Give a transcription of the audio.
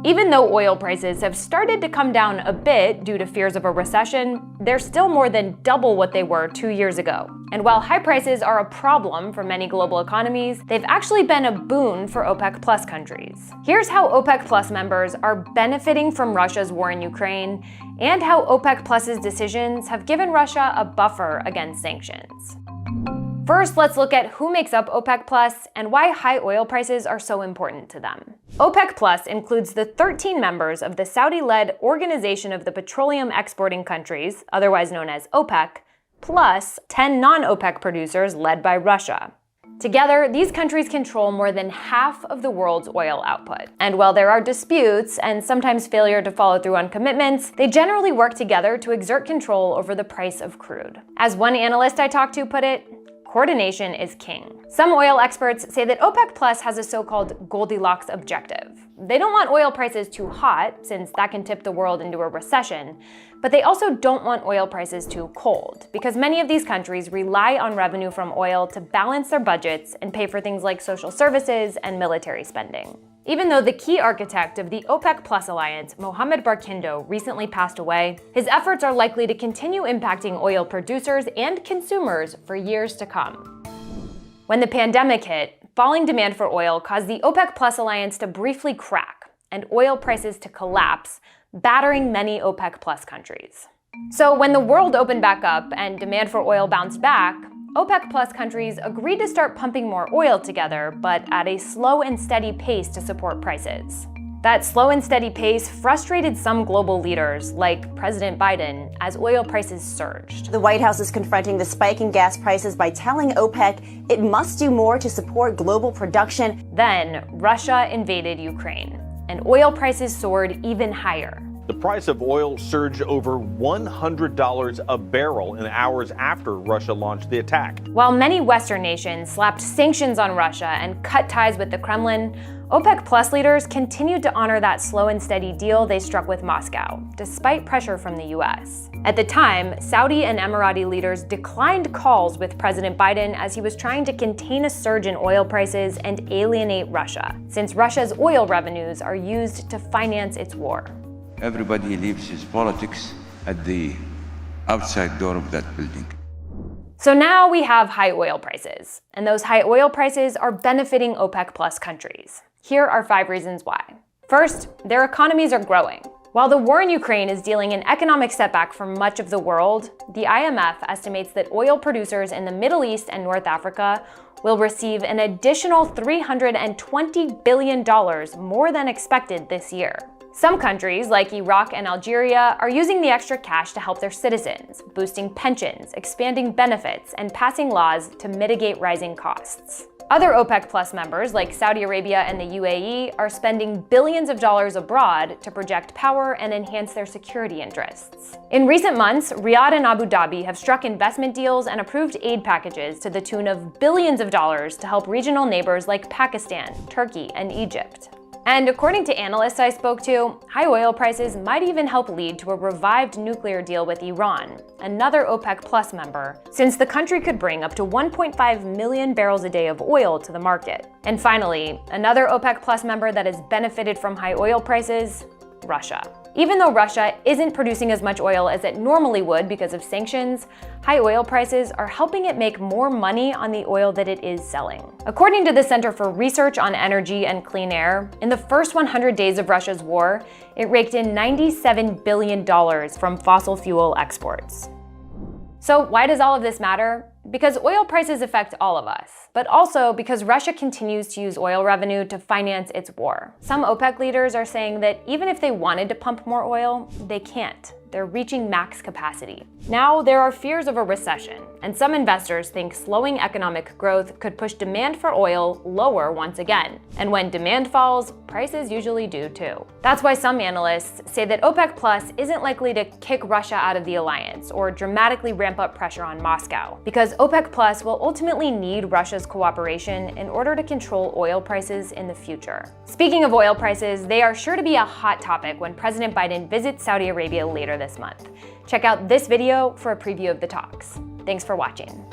Even though oil prices have started to come down a bit due to fears of a recession, they're still more than double what they were 2 years ago. And while high prices are a problem for many global economies, they've actually been a boon for OPEC Plus countries. Here's how OPEC Plus members are benefiting from Russia's war in Ukraine, and how OPEC Plus's decisions have given Russia a buffer against sanctions. First, let's look at who makes up OPEC Plus and why high oil prices are so important to them. OPEC Plus includes the 13 members of the Saudi-led Organization of the Petroleum Exporting Countries, otherwise known as OPEC, plus 10 non-OPEC producers led by Russia. Together, these countries control more than half of the world's oil output. And while there are disputes and sometimes failure to follow through on commitments, they generally work together to exert control over the price of crude. As one analyst I talked to put it, coordination is king. Some oil experts say that OPEC Plus has a so-called Goldilocks objective. They don't want oil prices too hot, since that can tip the world into a recession, but they also don't want oil prices too cold, because many of these countries rely on revenue from oil to balance their budgets and pay for things like social services and military spending. Even though the key architect of the OPEC Plus alliance, Mohammed Barkindo, recently passed away, his efforts are likely to continue impacting oil producers and consumers for years to come. When the pandemic hit, falling demand for oil caused the OPEC Plus alliance to briefly crack and oil prices to collapse, battering many OPEC Plus countries. So when the world opened back up and demand for oil bounced back, OPEC Plus countries agreed to start pumping more oil together, but at a slow and steady pace to support prices. That slow and steady pace frustrated some global leaders, like President Biden, as oil prices surged. The White House is confronting the spike in gas prices by telling OPEC it must do more to support global production. Then, Russia invaded Ukraine, and oil prices soared even higher. The price of oil surged over $100 a barrel in hours after Russia launched the attack. While many Western nations slapped sanctions on Russia and cut ties with the Kremlin, OPEC Plus leaders continued to honor that slow and steady deal they struck with Moscow, despite pressure from the US. At the time, Saudi and Emirati leaders declined calls with President Biden as he was trying to contain a surge in oil prices and alienate Russia, since Russia's oil revenues are used to finance its war. Everybody leaves his politics at the outside door of that building. So now we have high oil prices, and those high oil prices are benefiting OPEC Plus countries. Here are 5 reasons why. First, their economies are growing. While the war in Ukraine is dealing an economic setback for much of the world, the IMF estimates that oil producers in the Middle East and North Africa will receive an additional $320 billion more than expected this year. Some countries, like Iraq and Algeria, are using the extra cash to help their citizens, boosting pensions, expanding benefits, and passing laws to mitigate rising costs. Other OPEC Plus members, like Saudi Arabia and the UAE, are spending billions of dollars abroad to project power and enhance their security interests. In recent months, Riyadh and Abu Dhabi have struck investment deals and approved aid packages to the tune of billions of dollars to help regional neighbors like Pakistan, Turkey, and Egypt. And according to analysts I spoke to, high oil prices might even help lead to a revived nuclear deal with Iran, another OPEC Plus member, since the country could bring up to 1.5 million barrels a day of oil to the market. And finally, another OPEC Plus member that has benefited from high oil prices, Russia. Even though Russia isn't producing as much oil as it normally would because of sanctions, high oil prices are helping it make more money on the oil that it is selling. According to the Center for Research on Energy and Clean Air, in the first 100 days of Russia's war, it raked in $97 billion from fossil fuel exports. So why does all of this matter? Because oil prices affect all of us, but also because Russia continues to use oil revenue to finance its war. Some OPEC leaders are saying that even if they wanted to pump more oil, they can't. They're reaching max capacity. Now, there are fears of a recession, and some investors think slowing economic growth could push demand for oil lower once again. And when demand falls, prices usually do too. That's why some analysts say that OPEC Plus isn't likely to kick Russia out of the alliance or dramatically ramp up pressure on Moscow, because OPEC Plus will ultimately need Russia's cooperation in order to control oil prices in the future. Speaking of oil prices, they are sure to be a hot topic when President Biden visits Saudi Arabia later this month. Check out this video for a preview of the talks. Thanks for watching.